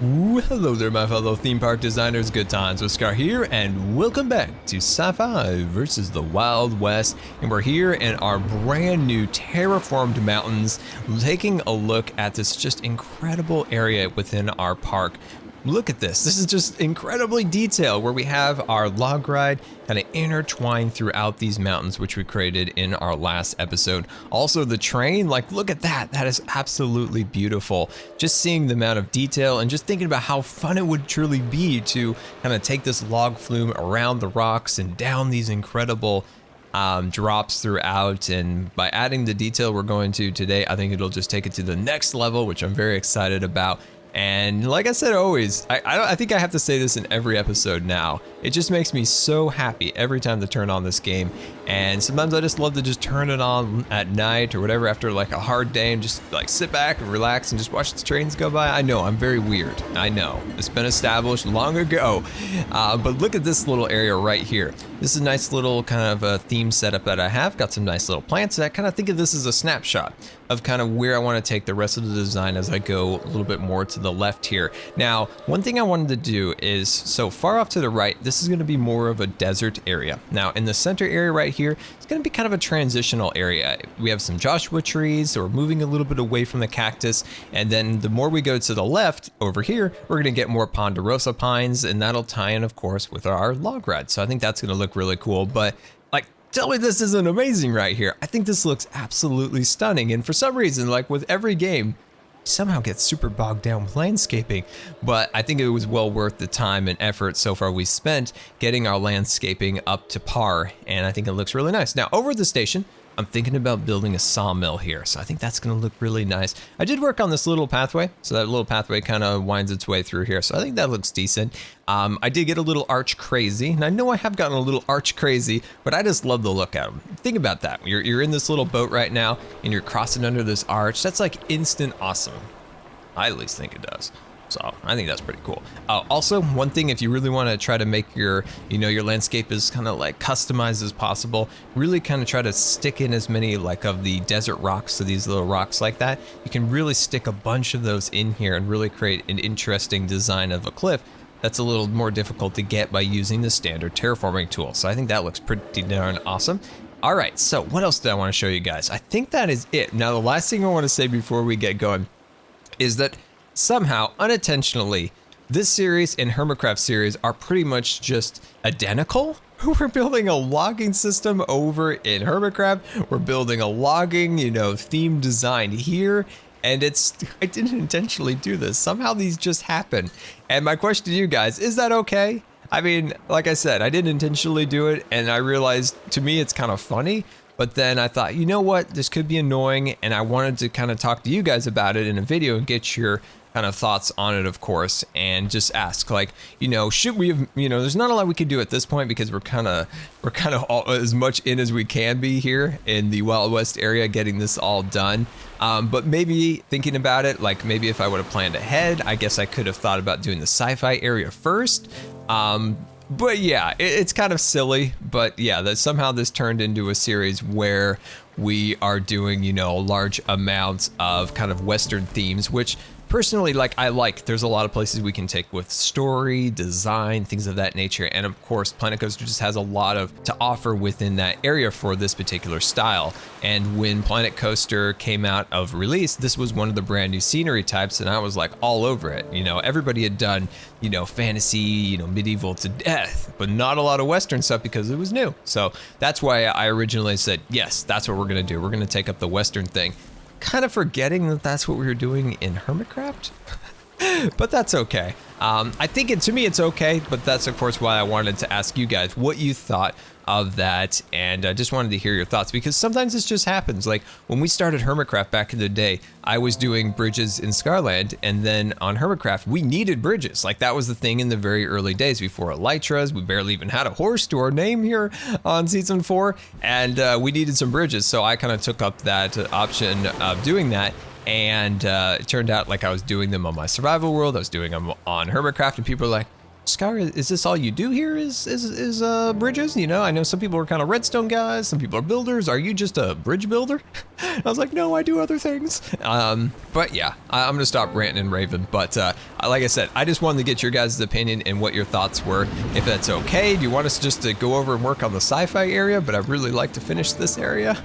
Ooh, hello there, my fellow theme park designers. Good Times with Scar here, and welcome back to Sci-Fi versus the Wild West. And we're here in our brand new terraformed mountains, taking a look at this just incredible area within our park. Look at this. This is just incredibly detailed, where we have our log ride kind of intertwined throughout these mountains, which we created in our last episode. Also the train, like, look at that. That is absolutely beautiful. Just seeing the amount of detail and just thinking about how fun it would truly be to kind of take this log flume around the rocks and down these incredible drops throughout. And by adding the detail we're going to today, I think it'll just take it to the next level, which I'm very excited about. And like I said, always, I think I have to say this in every episode now. It just makes me so happy every time to turn on this game. And sometimes I just love to just turn it on at night or whatever after like a hard day and just like sit back and relax and just watch the trains go by. I know, I'm very weird. I know, it's been established long ago. But look at this little area right here. This is a nice little kind of a theme setup that I have. Got some nice little plants. I kind of think of this as a snapshot of kind of where I want to take the rest of the design as I go a little bit more to the left here. Now, one thing I wanted to do is, so far off to the right, this is going to be more of a desert area. Now, in the center area right here, it's going to be kind of a transitional area. We have some Joshua trees, so we're moving a little bit away from the cactus. And then the more we go to the left over here, we're going to get more ponderosa pines, and that'll tie in, of course, with our log ride. So I think that's going to look really cool. But like, tell me this isn't amazing right here. I think this looks absolutely stunning. And for some reason, like with every game, somehow gets super bogged down with landscaping, but I think it was well worth the time and effort so far we spent getting our landscaping up to par, and I think it looks really nice. Now, over at the station, I'm thinking about building a sawmill here, so I think that's gonna look really nice. I did work on this little pathway, so that little pathway kind of winds its way through here, so I think that looks decent. I did get a little arch crazy, and I know I have gotten a little arch crazy, but I just love the look at them. Think about that. You're in this little boat right now, and you're crossing under this arch. That's like instant awesome. I at least think it does. So I think that's pretty cool. Also, one thing, if you really want to try to make your, your landscape as kind of like customized as possible, really kind of try to stick in as many like of the desert rocks, so these little rocks like that, you can really stick a bunch of those in here and really create an interesting design of a cliff that's a little more difficult to get by using the standard terraforming tool. So I think that looks pretty darn awesome. All right, so what else did I want to show you guys? I think that is it. Now, the last thing I want to say before we get going is that somehow, unintentionally, this series and Hermitcraft series are pretty much just identical. We're building a logging system over in Hermitcraft. We're building a logging, theme design here. And I didn't intentionally do this. Somehow these just happen. And my question to you guys, is that okay? I mean, like I said, I didn't intentionally do it, and I realized, to me, it's kind of funny. But then I thought, you know what, this could be annoying, and I wanted to kind of talk to you guys about it in a video and get your kind of thoughts on it, of course, and just ask, like, should we have, there's not a lot we could do at this point because we're kind of all, as much in as we can be here in the Wild West area getting this all done. But maybe thinking about it, like maybe if I would have planned ahead, I guess I could have thought about doing the sci-fi area first. But yeah, it's kind of silly, but yeah, that somehow this turned into a series where we are doing, large amounts of kind of Western themes, which personally, there's a lot of places we can take with story, design, things of that nature. And of course, Planet Coaster just has a lot to offer within that area for this particular style. And when Planet Coaster came out of release, this was one of the brand new scenery types, and I was like all over it. Everybody had done, fantasy, medieval to death, but not a lot of Western stuff because it was new. So that's why I originally said, yes, that's what we're gonna do. We're gonna take up the Western thing. Kind of forgetting that that's what we were doing in Hermitcraft, but that's okay. I think to me it's okay, but that's of course why I wanted to ask you guys what you thought of that, and I just wanted to hear your thoughts, because sometimes this just happens. Like when we started Hermitcraft back in the day, I was doing bridges in Scarland, and then on Hermitcraft we needed bridges. Like that was the thing in the very early days before Elytras. We barely even had a horse to our name here on season 4, and we needed some bridges, so I kind of took up that option of doing that. And it turned out like I was doing them on my survival world, I was doing them on Hermitcraft, and people were like, Scar, is this all you do here is bridges? You know, I know some people are kind of redstone guys, some people are builders. Are you just a bridge builder? I was like, no, I do other things. But yeah, I'm gonna stop ranting and raving. But like I said, I just wanted to get your guys' opinion and what your thoughts were. If that's okay, do you want us just to go over and work on the sci-fi area? But I'd really like to finish this area.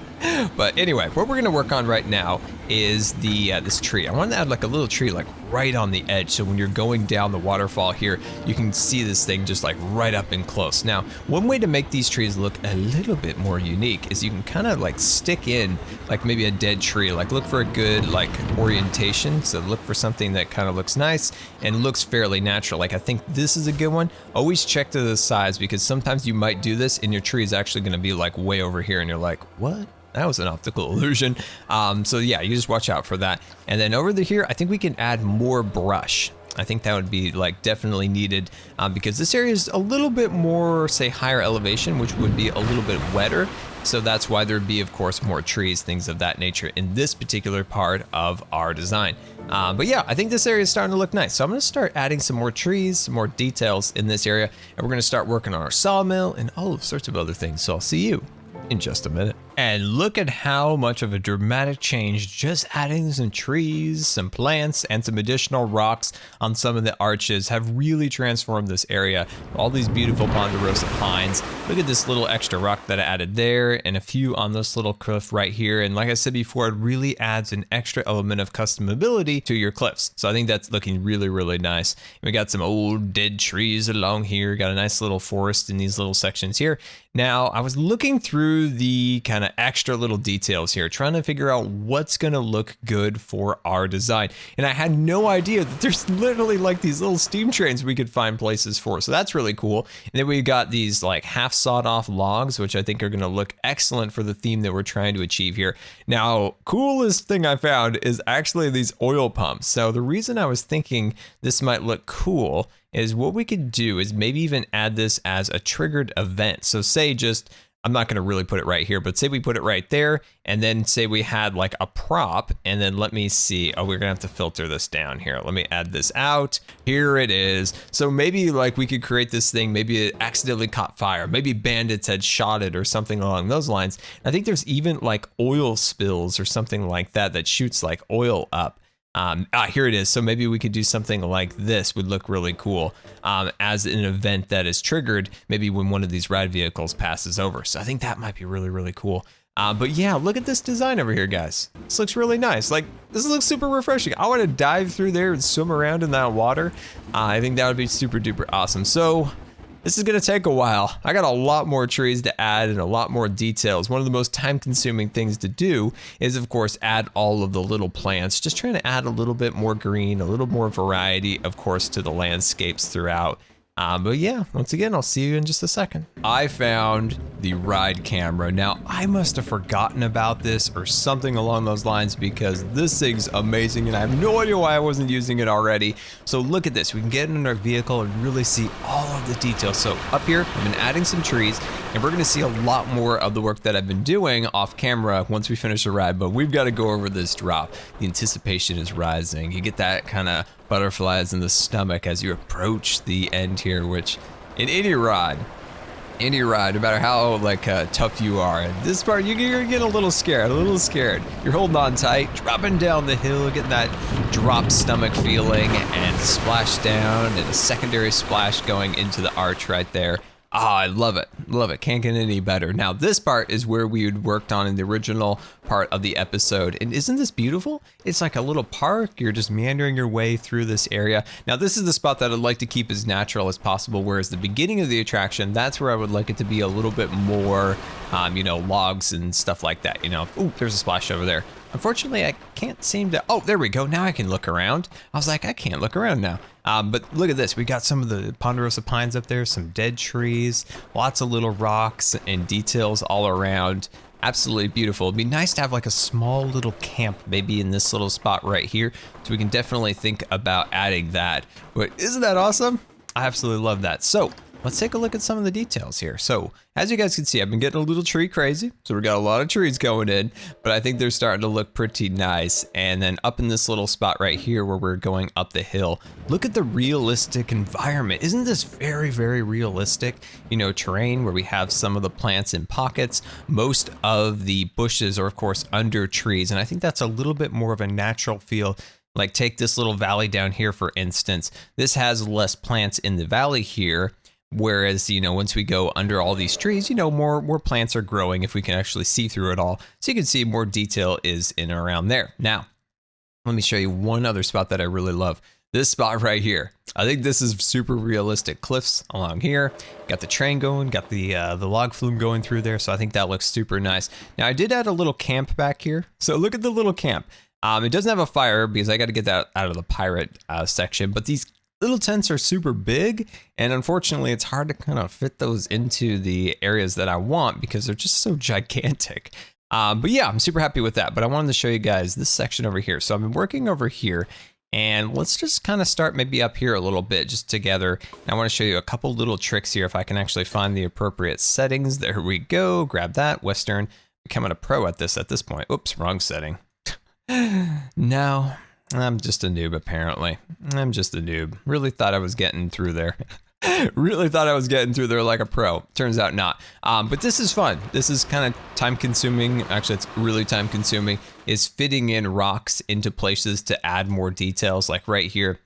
But anyway, what we're gonna work on right now is the this tree. I want to add like a little tree like right on the edge, so when you're going down the waterfall here, you can see this thing just like right up and close. Now, one way to make these trees look a little bit more unique is you can kind of like stick in like maybe a dead tree, like look for a good like orientation. So look for something that kind of looks nice and looks fairly natural. Like I think this is a good one. Always check to the sides, because sometimes you might do this and your tree is actually going to be like way over here and you're like, what? That was an optical illusion. So yeah, you just watch out for that. And then over here, I think we can add more brush. I think that would be like definitely needed because this area is a little bit more, say, higher elevation, which would be a little bit wetter. So that's why there'd be, of course, more trees, things of that nature in this particular part of our design. But yeah, I think this area is starting to look nice. So I'm gonna start adding some more trees, some more details in this area, and we're gonna start working on our sawmill and all sorts of other things. So I'll see you in just a minute. And look at how much of a dramatic change just adding some trees, some plants, and some additional rocks on some of the arches have really transformed this area. All these beautiful ponderosa pines. Look at this little extra rock that I added there, and a few on this little cliff right here. And like I said before, it really adds an extra element of customability to your cliffs. So I think that's looking really, really nice. We got some old dead trees along here. Got a nice little forest in these little sections here. Now, I was looking through the kind of extra little details here, trying to figure out what's gonna look good for our design. And I had no idea that there's literally like these little steam trains we could find places for. So that's really cool. And then we got these like half sawed off logs, which I think are gonna look excellent for the theme that we're trying to achieve here. Now, coolest thing I found is actually these oil pumps. So the reason I was thinking this might look cool is what we could do is maybe even add this as a triggered event. So say just, I'm not gonna really put it right here, but say we put it right there, and then say we had like a prop, and then let me see, oh, we're gonna have to filter this down here. Let me add this out. Here it is. So maybe like we could create this thing, maybe it accidentally caught fire, maybe bandits had shot it or something along those lines. I think there's even like oil spills or something like that that shoots like oil up. Here it is. So maybe we could do something like this would look really cool as an event that is triggered maybe when one of these ride vehicles passes over. So I think that might be really, really cool. But yeah, look at this design over here, guys. This looks really nice. Like, this looks super refreshing. I want to dive through there and swim around in that water. I think that would be super duper awesome. So this is gonna take a while. I got a lot more trees to add and a lot more details. One of the most time-consuming things to do is, of course, add all of the little plants. Just trying to add a little bit more green, a little more variety, of course, to the landscapes throughout. But yeah, once again, I'll see you in just a second. I found the ride camera. Now, I must have forgotten about this or something along those lines because this thing's amazing and I have no idea why I wasn't using it already. So look at this. We can get in our vehicle and really see all of the details. So up here, I've been adding some trees and we're gonna see a lot more of the work that I've been doing off camera once we finish the ride, but we've got to go over this drop. The anticipation is rising. You get that kind of butterflies in the stomach as you approach the end here, which in any ride, no matter how like tough you are, at this part you're getting a little scared, You're holding on tight, dropping down the hill, getting that drop stomach feeling, and splash down, and a secondary splash going into the arch right there. Ah, I love it, can't get any better. Now this part is where we had worked on in the original part of the episode, and isn't this beautiful? It's like a little park, you're just meandering your way through this area. Now this is the spot that I'd like to keep as natural as possible, whereas the beginning of the attraction, that's where I would like it to be a little bit more, you know, logs and stuff like that, you know. Ooh, there's a splash over there. Unfortunately, I can't seem to, oh, there we go, now I can look around. I was like, I can't look around now. But look at this, we got some of the ponderosa pines up there, some dead trees, lots of little rocks and details all around. Absolutely beautiful. It'd be nice to have like a small little camp maybe in this little spot right here. So we can definitely think about adding that. But isn't that awesome? I absolutely love that. So let's take a look at some of the details here. So as you guys can see, I've been getting a little tree crazy. So we got a lot of trees going in, but I think they're starting to look pretty nice. And then up in this little spot right here where we're going up the hill, look at the realistic environment. Isn't this very, very realistic, you know, terrain where we have some of the plants in pockets. Most of the bushes are of course under trees. And I think that's a little bit more of a natural feel. Like take this little valley down here, for instance. This has less plants in the valley here. Whereas, you know, once we go under all these trees, you know, more plants are growing if we can actually see through it all. So you can see more detail is in and around there. Now, let me show you one other spot that I really love. This spot right here. I think this is super realistic. Cliffs along here. Got the train going, got the log flume going through there. So I think that looks super nice. Now I did add a little camp back here. So look at the little camp. It doesn't have a fire because I got to get that out of the pirate section, but these little tents are super big, and unfortunately it's hard to kind of fit those into the areas that I want because they're just so gigantic. But yeah, I'm super happy with that. But I wanted to show you guys this section over here. So I've been working over here, and let's just kind of start maybe up here a little bit just together. And I want to show you a couple little tricks here if I can actually find the appropriate settings. There we go. Grab that. Western. Becoming a pro at this point. Oops, wrong setting. No. I'm just a noob, apparently. I'm just a noob. Really thought I was getting through there. Really thought I was getting through there like a pro. Turns out not. But this is fun. This is kind of time consuming. Actually, it's really time consuming. Is fitting in rocks into places to add more details. Like right here.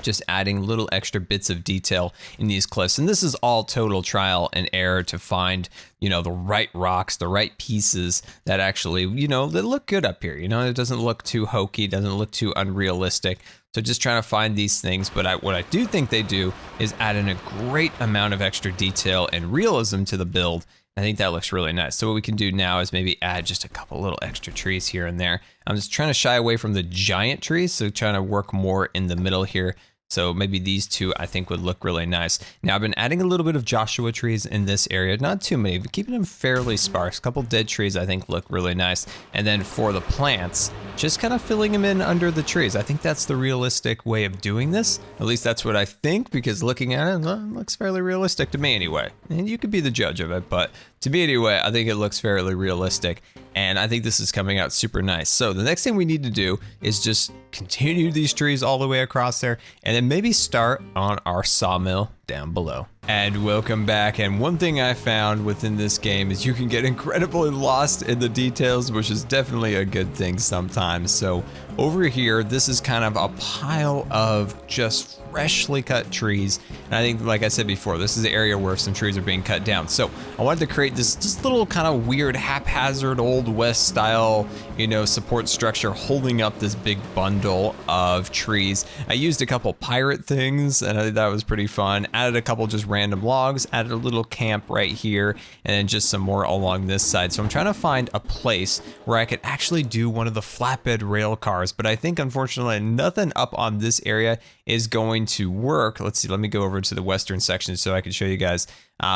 Just adding little extra bits of detail in these cliffs. And this is all total trial and error to find, you know, the right rocks, the right pieces that actually, you know, that look good up here. You know, it doesn't look too hokey, doesn't look too unrealistic. So just trying to find these things. But what I do think they do is add in a great amount of extra detail and realism to the build. I think that looks really nice. So what we can do now is maybe add just a couple little extra trees here and there. I'm just trying to shy away from the giant trees, so trying to work more in the middle here. So maybe these two I think would look really nice. Now I've been adding a little bit of Joshua trees in this area, not too many, but keeping them fairly sparse. A couple dead trees I think look really nice. And then for the plants, just kind of filling them in under the trees. I think that's the realistic way of doing this. At least that's what I think, because looking at it, it looks fairly realistic to me anyway. And you could be the judge of it, but to me anyway, I think it looks fairly realistic. And I think this is coming out super nice. So the next thing we need to do is just continue these trees all the way across there, and then maybe start on our sawmill down below. And welcome back. And one thing I found within this game is you can get incredibly lost in the details, which is definitely a good thing sometimes. So over here, this is kind of a pile of just freshly cut trees. And I think, like I said before, this is the area where some trees are being cut down. So I wanted to create this little kind of weird haphazard old west style, you know, support structure holding up this big bundle of trees. I used a couple pirate things, and I think that was pretty fun. Added a couple just random logs, added a little camp right here, and then just some more along this side. So I'm trying to find a place where I could actually do one of the flatbed rail cars, but I think unfortunately nothing up on this area is going to work. Let's see, let me go over to the western section so I can show you guys.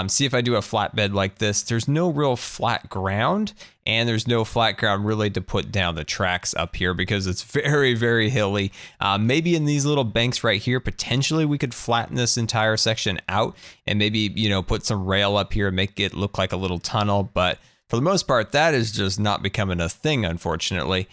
See if I do a flatbed like this, there's no real flat ground, and there's no flat ground really to put down the tracks up here because it's very, very hilly. Maybe in these little banks right here, potentially we could flatten this entire section out and maybe, you know, put some rail up here and make it look like a little tunnel. But for the most part, that is just not becoming a thing, unfortunately.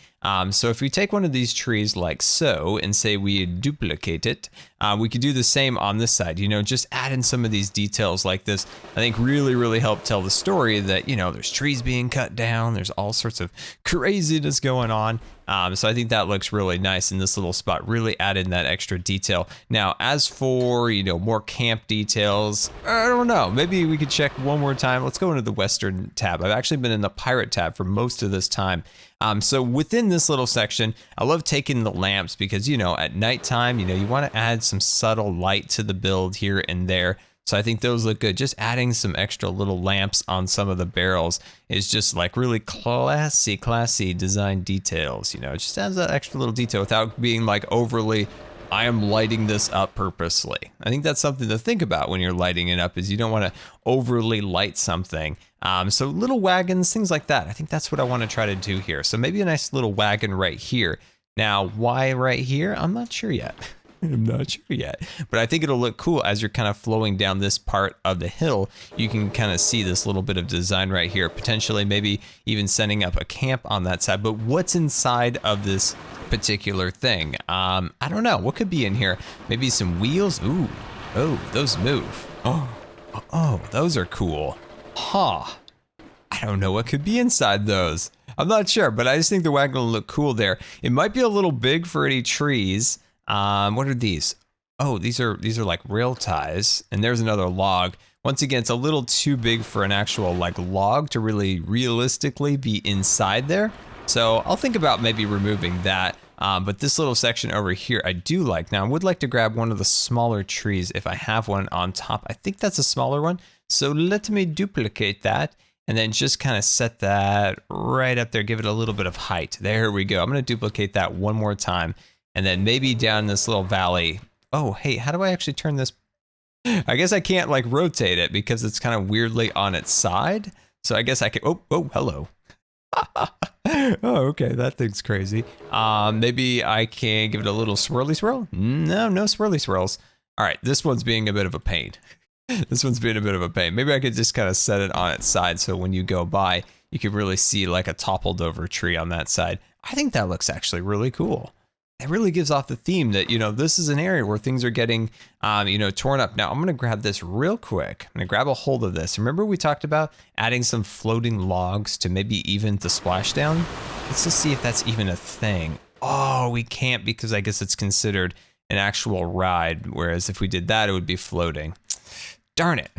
So if we take one of these trees like so and say we duplicate it, we could do the same on this side, you know, just add in some of these details like this. I think really help tell the story that, you know, there's trees being cut down, there's all sorts of craziness going on. So I think that looks really nice in this little spot, really add in that extra detail. Now, as for, you know, more camp details, I don't know, maybe we could check one more time. Let's go into the Western tab. I've actually been in the Pirate tab for most of this time. So within this little section, I love taking the lamps because, you know, at nighttime, you know, you want to add some subtle light to the build here and there. So I think those look good. Just adding some extra little lamps on some of the barrels is just like really classy design details. You know, it just adds that extra little detail without being like overly, I am lighting this up purposely. I think that's something to think about when you're lighting it up, is you don't want to overly light something. So little wagons, things like that. I think that's what I want to try to do here. So maybe a nice little wagon right here. Now, why right here? I'm not sure yet. I'm not sure yet, but I think it'll look cool as you're kind of flowing down this part of the hill. You can kind of see this little bit of design right here, potentially maybe even setting up a camp on that side. But what's inside of this particular thing? I don't know. What could be in here? Maybe some wheels. Ooh, oh, those move. Oh, those are cool. Huh. I don't know what could be inside those. I'm not sure, but I just think the wagon will look cool there. It might be a little big for any trees. What are these? Oh, these are like rail ties, and there's another log. Once again, it's a little too big for an actual like log to really realistically be inside there. So I'll think about maybe removing that. But this little section over here, I do like. Now I would like to grab one of the smaller trees if I have one on top. I think that's a smaller one. So let me duplicate that. And then just kind of set that right up there, give it a little bit of height. There we go. I'm gonna duplicate that one more time. And then maybe down this little valley. Oh, hey, how do I actually turn this? I guess I can't like rotate it because it's kind of weirdly on its side. So I guess I can, oh, hello. Oh, okay, that thing's crazy. Maybe I can give it a little swirly swirl? No swirly swirls. All right, this one's being a bit of a pain. This one's being a bit of a pain. Maybe I could just kind of set it on its side so when you go by, you can really see like a toppled over tree on that side. I think that looks actually really cool. It really gives off the theme that, you know, this is an area where things are getting, you know, torn up. Now I'm going to grab this real quick. I'm going to grab a hold of this. Remember we talked about adding some floating logs to maybe even the splashdown? Let's just see if that's even a thing. Oh, we can't because I guess it's considered an actual ride. Whereas if we did that, it would be floating. Darn it.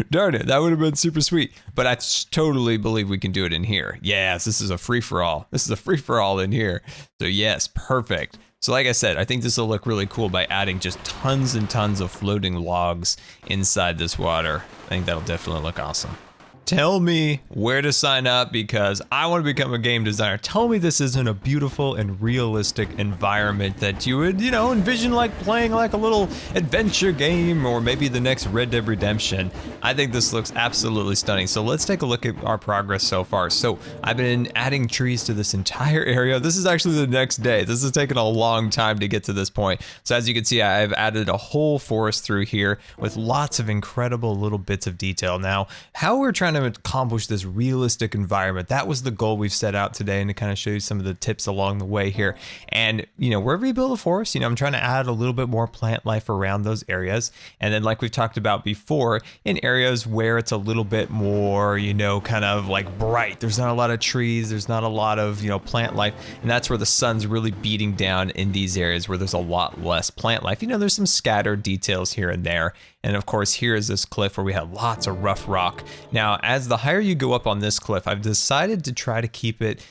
Darn it. That would have been super sweet. But I totally believe we can do it in here. Yes, this is a free-for-all. This is a free-for-all in here. So yes, perfect. So like I said, I think this will look really cool by adding just tons and tons of floating logs inside this water. I think that'll definitely look awesome. Tell me where to sign up because I want to become a game designer. Tell me this isn't a beautiful and realistic environment that you would, you know, envision like playing like a little adventure game or maybe the next Red Dead Redemption. I think this looks absolutely stunning. So let's take a look at our progress so far. So I've been adding trees to this entire area. This is actually the next day. This has taken a long time to get to this point. So as you can see, I've added a whole forest through here with lots of incredible little bits of detail. Now, how we're trying to accomplish this realistic environment, that was the goal we've set out today, and to kind of show you some of the tips along the way here. And you know, wherever you build a forest, you know, I'm trying to add a little bit more plant life around those areas. And then like we've talked about before, in areas where it's a little bit more, you know, kind of like bright, there's not a lot of trees, there's not a lot of, you know, plant life, and that's where the sun's really beating down in these areas where there's a lot less plant life. You know, there's some scattered details here and there. And of course, here is this cliff where we have lots of rough rock. Now, as the higher you go up on this cliff, I've decided to try to keep it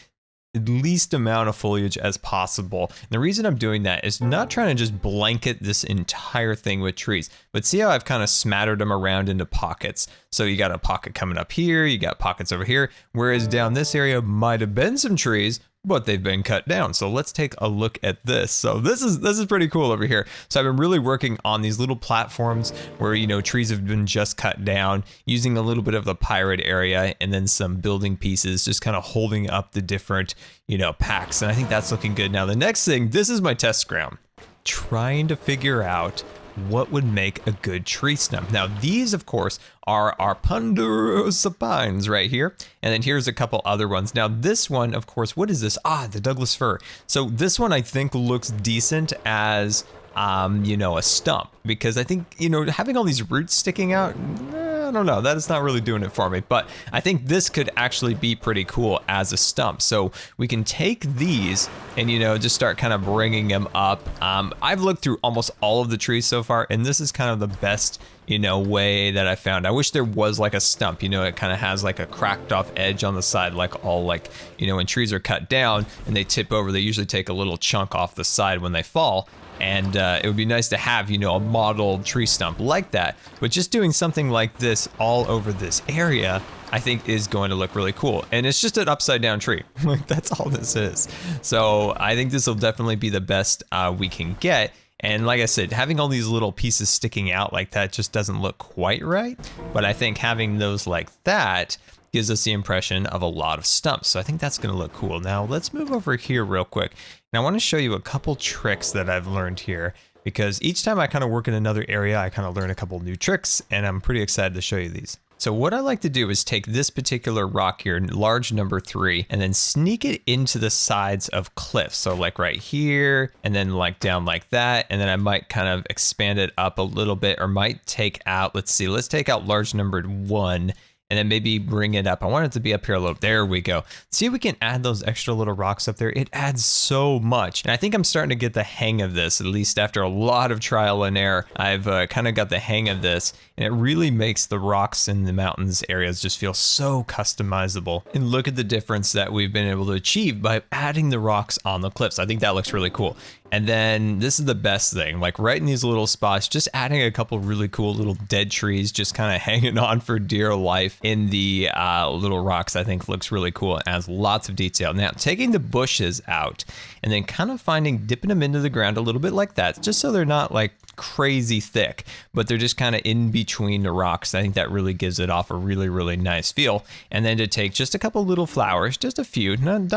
the least amount of foliage as possible. And the reason I'm doing that is not trying to just blanket this entire thing with trees, but see how I've kind of smattered them around into pockets. So you got a pocket coming up here, you got pockets over here, whereas down this area might have been some trees, but they've been cut down. So let's take a look at this. So this is pretty cool over here. So I've been really working on these little platforms where, you know, trees have been just cut down, using a little bit of the pirate area and then some building pieces, just kind of holding up the different, you know, packs. And I think that's looking good. Now the next thing, this is my test ground. Trying to figure out what would make a good tree stump. Now these, of course, are our ponderosa pines right here. And then here's a couple other ones. Now this one, of course, what is this? Ah, the Douglas fir. So this one I think looks decent as, you know, a stump, because I think, you know, having all these roots sticking out, I don't know, that is not really doing it for me, but I think this could actually be pretty cool as a stump. So we can take these and, you know, just start kind of bringing them up. I've looked through almost all of the trees so far, and this is kind of the best, you know, way that I found. I wish there was like a stump, you know, it kind of has like a cracked off edge on the side, like all like, you know, when trees are cut down and they tip over, they usually take a little chunk off the side when they fall. And it would be nice to have, you know, a modeled tree stump like that. But just doing something like this all over this area, I think is going to look really cool. And it's just an upside down tree. Like, that's all this is. So I think this will definitely be the best we can get. And like I said, having all these little pieces sticking out like that just doesn't look quite right. But I think having those like that gives us the impression of a lot of stumps. So I think that's gonna look cool. Now let's move over here real quick. And I wanna show you a couple tricks that I've learned here because each time I kind of work in another area, I kind of learn a couple new tricks, and I'm pretty excited to show you these. So what I like to do is take this particular rock here, large number 3, and then sneak it into the sides of cliffs. So like right here, and then like down like that. And then I might kind of expand it up a little bit, or might take out, let's take out large number 1. And then maybe bring it up. I want it to be up here a little. There we go. See if we can add those extra little rocks up there. It adds so much. And I think I'm starting to get the hang of this, at least after a lot of trial and error. I've kind of got the hang of this. And it really makes the rocks in the mountains areas just feel so customizable. And look at the difference that we've been able to achieve by adding the rocks on the cliffs. I think that looks really cool. And then this is the best thing, like right in these little spots, just adding a couple really cool little dead trees, just kind of hanging on for dear life in the little rocks, I think looks really cool. It adds lots of detail. Now, taking the bushes out and then kind of dipping them into the ground a little bit like that, just so they're not like crazy thick, but they're just kind of in between the rocks. I think that really gives it off a really, really nice feel. And then to take just a couple little flowers, just a few, not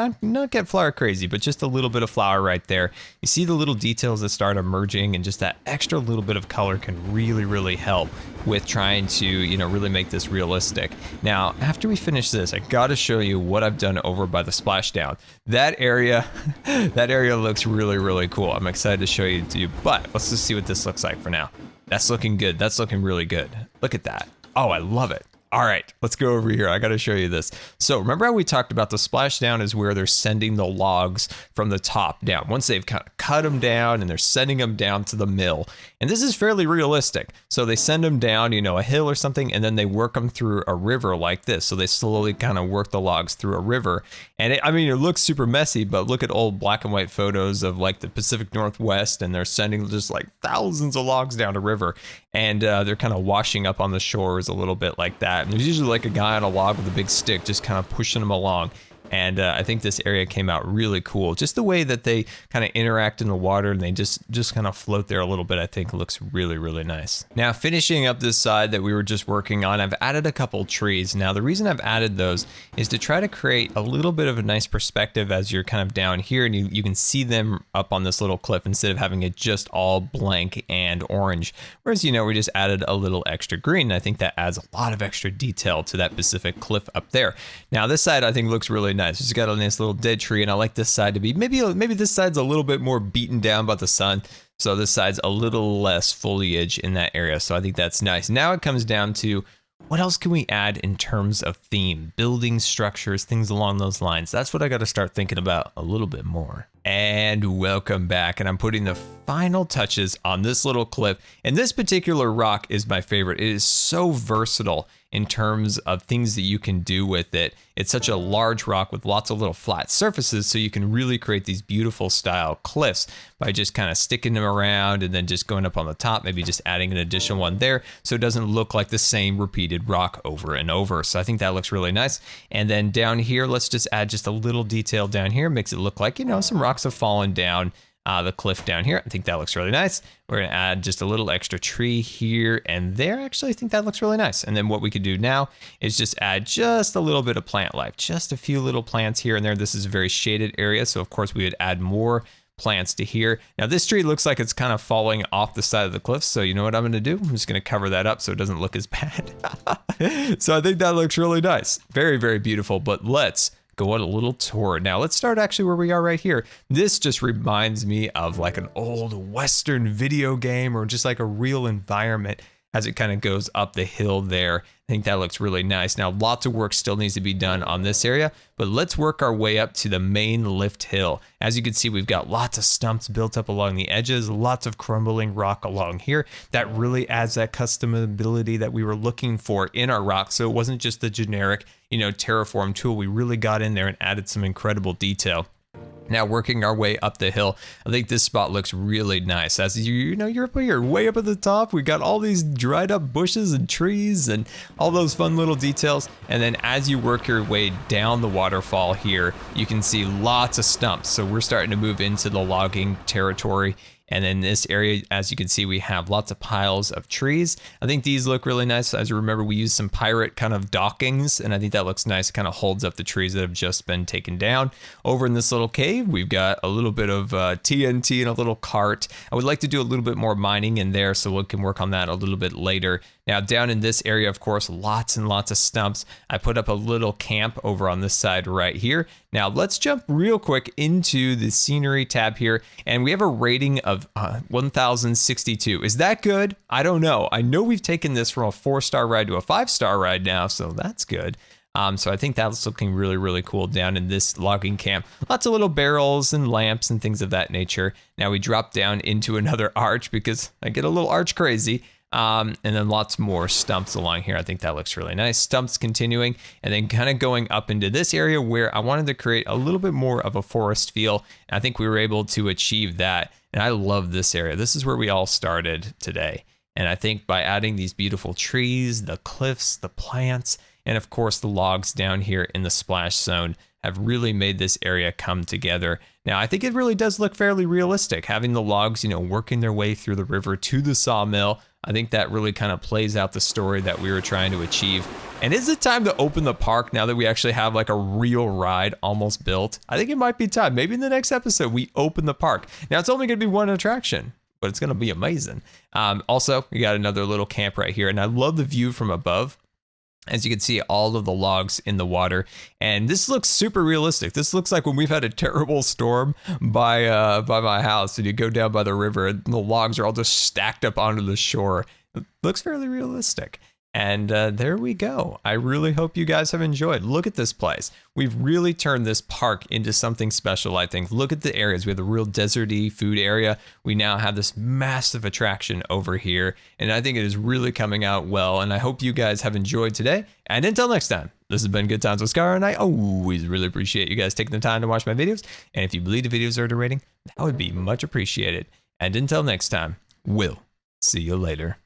get flower crazy, but just a little bit of flower right there. You see the little details that start emerging, and just that extra little bit of color can really, really help with trying to, you know, really make this realistic. Now, after we finish this, I gotta show you what I've done over by the splashdown. That area, that area looks really, really cool. I'm excited to show you to you, but let's just see what this looks like for now. That's looking good. That's looking really good. Look at that. Oh, I love it. All right, let's go over here. I got to show you this. So remember how we talked about the splashdown is where they're sending the logs from the top down. Once they've kind of cut them down and they're sending them down to the mill. And this is fairly realistic. So they send them down, you know, a hill or something, and then they work them through a river like this. So they slowly kind of work the logs through a river. And I mean, it looks super messy, but look at old black and white photos of like the Pacific Northwest, and they're sending just like thousands of logs down a river. And they're kind of washing up on the shores a little bit like that. And there's usually like a guy on a log with a big stick just kind of pushing them along. And I think this area came out really cool. Just the way that they kind of interact in the water, and they just kind of float there a little bit, I think looks really, really nice. Now, finishing up this side that we were just working on, I've added a couple trees. Now, the reason I've added those is to try to create a little bit of a nice perspective as you're kind of down here, and you can see them up on this little cliff instead of having it just all blank and orange. Whereas, you know, we just added a little extra green. And I think that adds a lot of extra detail to that Pacific cliff up there. Now, this side I think looks really nice. It's got a nice little dead tree, and I like this side to be maybe this side's a little bit more beaten down by the sun, so this side's a little less foliage in that area. So I think that's nice. Now it comes down to what else can we add in terms of theme, building structures, things along those lines. That's what I got to start thinking about a little bit more. And welcome back, and I'm putting the final touches on this little cliff. And this particular rock is my favorite. It is so versatile in terms of things that you can do with it. It's such a large rock with lots of little flat surfaces, so you can really create these beautiful style cliffs by just kind of sticking them around and then just going up on the top, maybe just adding an additional one there so it doesn't look like the same repeated rock over and over. So I think that looks really nice. And then down here, let's just add just a little detail down here, makes it look like, you know, some rocks have fallen down the cliff down here. I think that looks really nice. We're gonna add just a little extra tree here and there. Actually, I think that looks really nice. And then what we could do now is just add just a little bit of plant life, just a few little plants here and there. This is a very shaded area, so of course we would add more plants to here. Now this tree looks like it's kind of falling off the side of the cliff, so you know what I'm gonna do? I'm just gonna cover that up so it doesn't look as bad. So I think that looks really nice. Very, very beautiful, but let's go on a little tour. Now let's start actually where we are right here. This just reminds me of like an old Western video game, or just like a real environment as it kind of goes up the hill there. I think that looks really nice. Now lots of work still needs to be done on this area, but let's work our way up to the main lift hill. As you can see, we've got lots of stumps built up along the edges, lots of crumbling rock along here. That really adds that customability that we were looking for in our rock. So it wasn't just the generic, you know, terraform tool. We really got in there and added some incredible detail. Now working our way up the hill, I think this spot looks really nice. As you know, you're up here, way up at the top. We got all these dried up bushes and trees and all those fun little details. And then as you work your way down the waterfall here, you can see lots of stumps. So we're starting to move into the logging territory. And then this area, as you can see, we have lots of piles of trees. I think these look really nice. As you remember, we used some pirate kind of dockings, and I think that looks nice. It kind of holds up the trees that have just been taken down. Over in this little cave, we've got a little bit of TNT and a little cart. I would like to do a little bit more mining in there, so we can work on that a little bit later. Now down in this area, of course, lots and lots of stumps. I put up a little camp over on this side right here. Now let's jump real quick into the scenery tab here, and we have a rating of 1062. Is that good? I don't know. I know we've taken this from a 4-star ride to a 5-star ride now, so that's good. So I think that's looking really, really cool down in this logging camp. Lots of little barrels and lamps and things of that nature. Now we drop down into another arch because I get a little arch crazy. And then lots more stumps along here. I think that looks really nice. Stumps continuing, and then kind of going up into this area where I wanted to create a little bit more of a forest feel. And I think we were able to achieve that. And I love this area. This is where we all started today. And I think by adding these beautiful trees, the cliffs, the plants, and of course the logs down here in the splash zone have really made this area come together. Now, I think it really does look fairly realistic, having the logs, working their way through the river to the sawmill. I think that really kind of plays out the story that we were trying to achieve. And is it time to open the park now that we actually have like a real ride almost built? I think it might be time. Maybe in the next episode, we open the park. Now, it's only going to be one attraction, but it's going to be amazing. Also, we got another little camp right here, and I love the view from above. As you can see, all of the logs in the water, and this looks super realistic. This looks like when we've had a terrible storm by my house, and you go down by the river, and the logs are all just stacked up onto the shore. It looks fairly realistic. And there we go. I really hope you guys have enjoyed. Look at this place. We've really turned this park into something special, I think. Look at the areas. We have the real deserty food area. We now have this massive attraction over here. And I think it is really coming out well. And I hope you guys have enjoyed today. And until next time, this has been Good Times with Scar. And I always really appreciate you guys taking the time to watch my videos. And if you believe the videos are a rating, that would be much appreciated. And until next time, we'll see you later.